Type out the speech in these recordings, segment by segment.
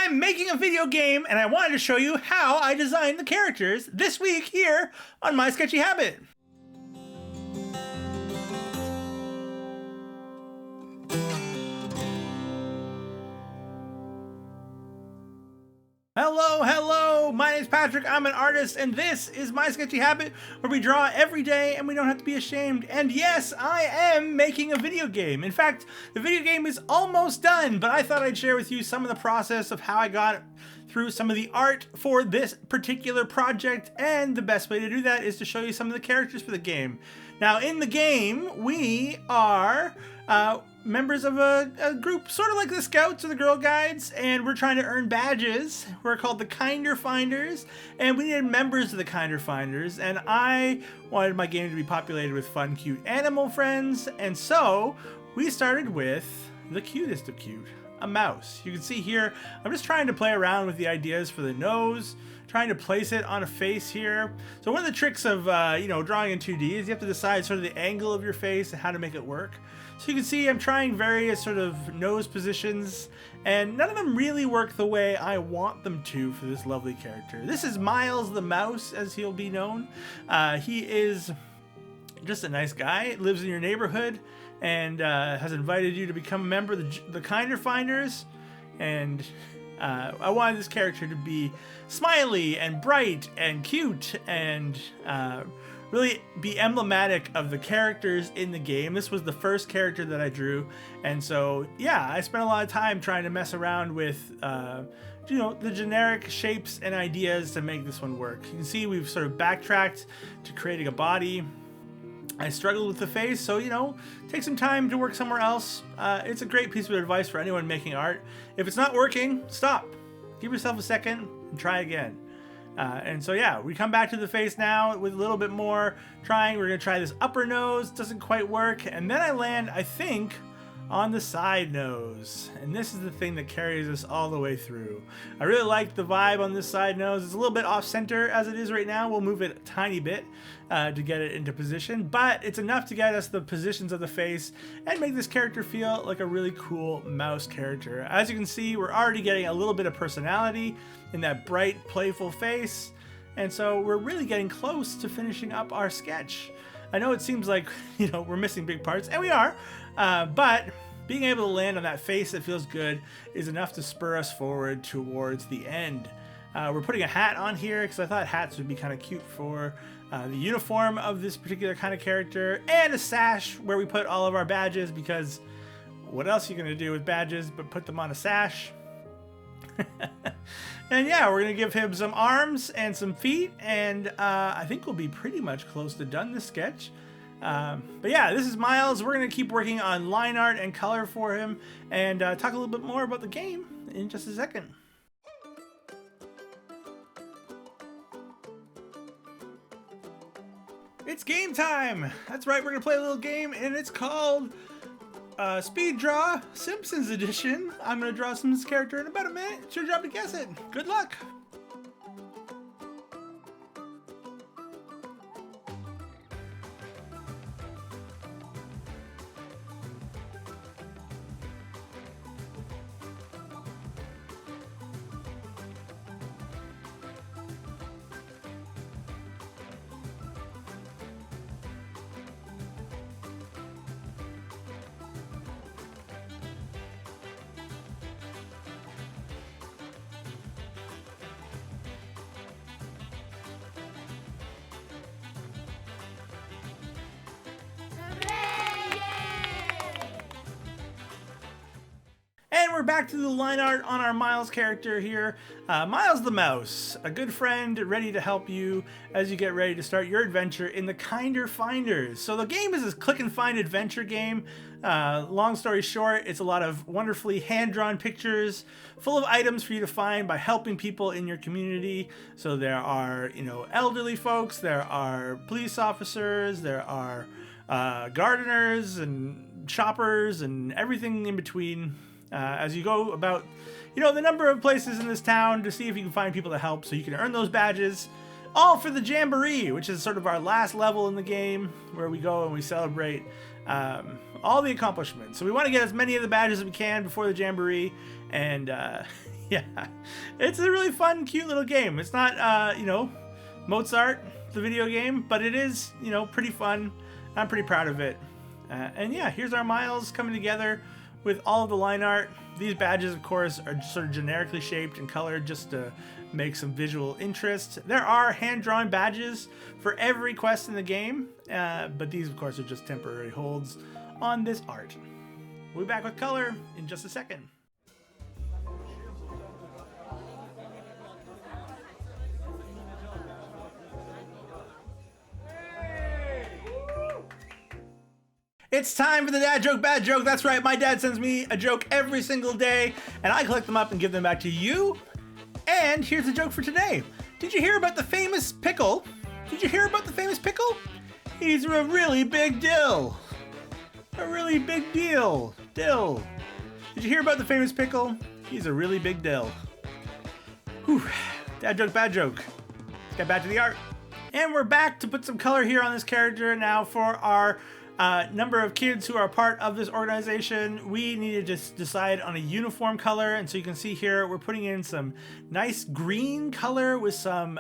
I'm making a video game and I wanted to show you how I designed the characters this week here on My Sketchy Habit. Hello, my name's Patrick, I'm an artist, and this is My Sketchy Habit, where we draw every day and we don't have to be ashamed. And yes, I am making a video game. In fact, the video game is almost done, but I thought I'd share with you some of the process of how I got through some of the art for this particular project, and the best way to do that is to show you some of the characters for the game. Now, in the game, we are members of a group sort of like the Scouts or the Girl Guides, and we're trying to earn badges. We're called the Kinder Finders, and we needed members of the Kinder Finders, and I wanted my game to be populated with fun, cute animal friends, and so we started with the cutest of cute, a mouse. You can see here, I'm just trying to play around with the ideas for the nose, trying to place it on a face here. So one of the tricks of drawing in 2D is you have to decide sort of the angle of your face and how to make it work. So you can see I'm trying various sort of nose positions, and none of them really work the way I want them to for this lovely character. This is Miles the Mouse, as he'll be known. He is just a nice guy, lives in your neighborhood, and has invited you to become a member of the Kinder Finders. And I wanted this character to be smiley and bright and cute and really be emblematic of the characters in the game. This was the first character that I drew, and so yeah, I spent a lot of time trying to mess around with the generic shapes and ideas to make this one work. You can see we've sort of backtracked to creating a body. I struggled with the face, so take some time to work somewhere else. It's a great piece of advice for anyone making art. If it's not working, stop. Give yourself a second and try again. And so yeah, we come back to the face now with a little bit more trying. We're gonna try this upper nose, doesn't quite work, and then I land, I think, on the side nose. And this is the thing that carries us all the way through. I really like the vibe on this side nose. It's a little bit off center as it is right now. We'll move it a tiny bit to get it into position, but it's enough to get us the positions of the face and make this character feel like a really cool mouse character. As you can see, we're already getting a little bit of personality in that bright, playful face. And so we're really getting close to finishing up our sketch. I know it seems like, we're missing big parts, and we are, but being able to land on that face that feels good is enough to spur us forward towards the end. We're putting a hat on here because I thought hats would be kind of cute for the uniform of this particular kind of character, and a sash where we put all of our badges, because what else are you going to do with badges but put them on a sash? And yeah, we're going to give him some arms and some feet, and I think we'll be pretty much close to done this sketch. But yeah, this is Miles. We're going to keep working on line art and color for him, and talk a little bit more about the game in just a second. It's game time! That's right, we're going to play a little game, and it's called Speed Draw Simpsons Edition. I'm going to draw Simpsons character in about a minute. It's your job to guess it. Good luck! And we're back to the line art on our Miles character here. Miles the Mouse, a good friend ready to help you as you get ready to start your adventure in the Kinder Finders. So the game is a click and find adventure game. Long story short, it's a lot of wonderfully hand-drawn pictures full of items for you to find by helping people in your community. So there are, elderly folks, there are police officers, there are gardeners and shoppers and everything in between. As you go about, the number of places in this town to see if you can find people to help so you can earn those badges, all for the Jamboree, which is sort of our last level in the game where we go and we celebrate all the accomplishments. So we want to get as many of the badges as we can before the Jamboree, and Yeah, it's a really fun, cute little game. It's not, you know, Mozart, the video game, but it is, you know, pretty fun. I'm pretty proud of it. And yeah, here's our Miles coming together with all of the line art. These badges, of course, are sort of generically shaped and colored just to make some visual interest. There are hand-drawn badges for every quest in the game, but these, of course, are just temporary holds on this art. We'll be back with color in just a second. It's time for the dad joke, bad joke. That's right, my dad sends me a joke every single day, and I collect them up and give them back to you. And here's the joke for today. Did you hear about the famous pickle? Did you hear about the famous pickle? He's a really big dill. A really big deal. Dill. Did you hear about the famous pickle? He's a really big dill. Whew. Dad joke, bad joke. Let's get back to the art. And we're back to put some color here on this character now for our number of kids who are part of this organization. We need to just decide on a uniform color, and so you can see here we're putting in some nice green color with some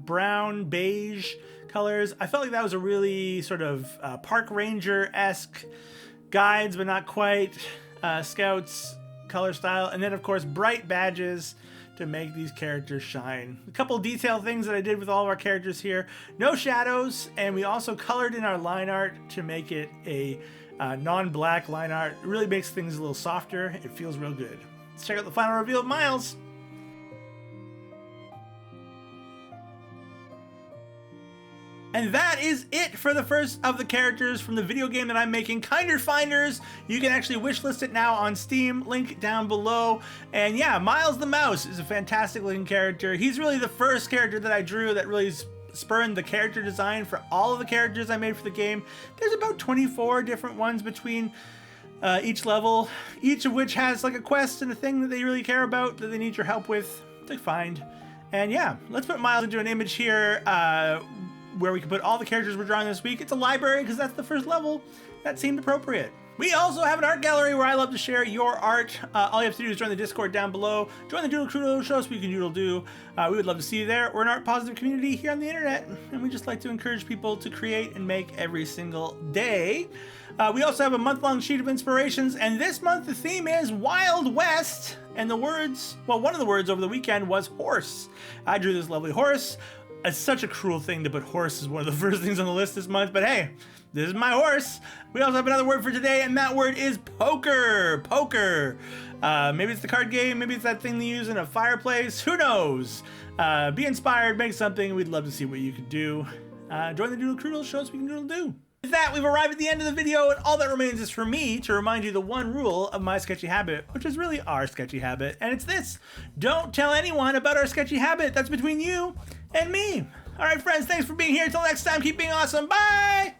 brown beige colors. I felt like that was a really sort of park ranger-esque, guides but not quite, scouts color style, and then of course bright badges to make these characters shine. A couple detail things that I did with all of our characters here. No shadows, and we also colored in our line art to make it a non-black line art. It really makes things a little softer. It feels real good. Let's check out the final reveal of Miles. And that is it for the first of the characters from the video game that I'm making, Kinder Finders. You can actually wishlist it now on Steam, link down below. And yeah, Miles the Mouse is a fantastic looking character. He's really the first character that I drew that really spurned the character design for all of the characters I made for the game. There's about 24 different ones between each level, each of which has like a quest and a thing that they really care about that they need your help with to find. And yeah, let's put Miles into an image here where we can put all the characters we're drawing this week. It's a library because that's the first level. That seemed appropriate. We also have an art gallery where I love to share your art. All you have to do is join the Discord down below. Join the Doodle Crew show so we can doodle do. We would love to see you there. We're an art positive community here on the internet, and we just like to encourage people to create and make every single day. We also have a month-long sheet of inspirations, and this month the theme is Wild West, and the words, well, one of the words over the weekend was horse. I drew this lovely horse. It's such a cruel thing to put horse as one of the first things on the list this month, but hey, this is my horse. We also have another word for today, and that word is poker. Poker. Maybe it's the card game, maybe it's that thing they use in a fireplace, who knows? Be inspired, make something. We'd love to see what you could do. Join the Doodle Crew show so we can doodle do. With that, we've arrived at the end of the video, and all that remains is for me to remind you the one rule of my sketchy habit, which is really our sketchy habit, and it's this: don't tell anyone about our sketchy habit. That's between you and me. All right, friends, thanks for being here. Until next time, keep being awesome. Bye!